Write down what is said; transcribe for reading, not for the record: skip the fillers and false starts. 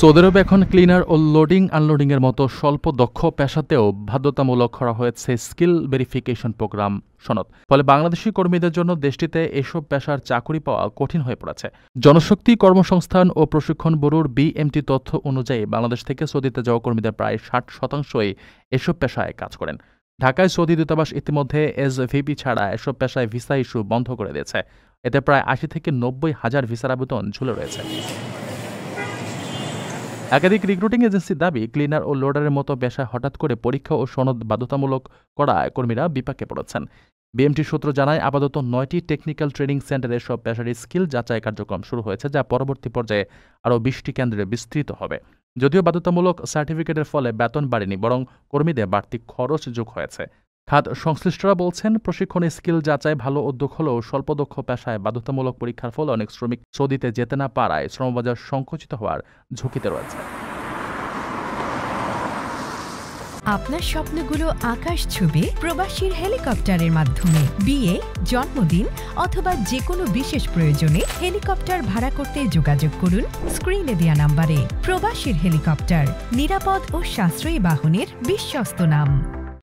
Saudi আরবে এখন cleaner ও loading unloading এর মতো স্বল্প দক্ষ পেশাতেও বাধ্যতামূলক করা হয়েছে স্কিল ভেরিফিকেশন প্রোগ্রাম সনদ। ফলে বাংলাদেশি কর্মীদের জন্য দেশটিতে এসব পেশার চাকরি পাওয়া কঠিন হয়ে পড়েছে। জনশক্তি কর্মসংস্থান ও প্রশিক্ষণ ব্যুরোর বিএমটি তথ্য অনুযায়ী বাংলাদেশ থেকে সৌদিতে যাওয়া কর্মীদের প্রায় ৬০% এসব পেশায় কাজ করেন। ঢাকায় সৌদি দূতাবাস ইতিমধ্যে এসভিপি ছাড়া এসব পেশায় ভিসা ইস্যু বন্ধ করে দিয়েছে। এতে প্রায় ৮০ থেকে ৯০ হাজার ভিসার আবেদন ঝুলে রয়েছে। একাধিক রিক্রুটিং এজেন্সির দাবি, ক্লিনার ও লোডারের মতো পেশায় হঠাৎ করে পরীক্ষা ও সনদ বাধ্যতামূলক করায় কর্মীরা বিপাকে পড়েছেন। বিএমটি সূত্র জানায়, আপাতত ৯টি টেকনিক্যাল ট্রেনিং সেন্টারে সব পেশারি স্কিল যাচাই কার্যক্রম শুরু হয়েছে, যা পরবর্তী পর্যায়ে আরও ২০টি কেন্দ্রে বিস্তৃত হবে। যদিও বাধ্যতামূলক সার্টিফিকেটের ফলে বেতন বাড়েনি, বরং কর্মীদের বাড়তি খরচ যোগ হয়েছে। খাত সংশ্লিষ্টরা বলছেন, প্রশিক্ষণে স্কিল যাচাই ভালো উদ্যোগ হলেও স্বল্পদক্ষ পেশায় বাধ্যতামূলক পরীক্ষার ফলে অনেক শ্রমিক সৌদিতে যেতে না পারায় শ্রমবাজার সংকুচিত হওয়ার ঝুঁকিতে রয়েছে। আপনার স্বপ্নগুলো আকাশ ছুবে প্রবাসীর হেলিকপ্টারের মাধ্যমে। বিয়ে, জন্মদিন অথবা যে কোনো বিশেষ প্রয়োজনে হেলিকপ্টার ভাড়া করতে যোগাযোগ করুন স্ক্রিনে দেয়া নাম্বারে। প্রবাসীর হেলিকপ্টার, নিরাপদ ও সাশ্রয়ী বাহনের বিশ্বস্ত নাম।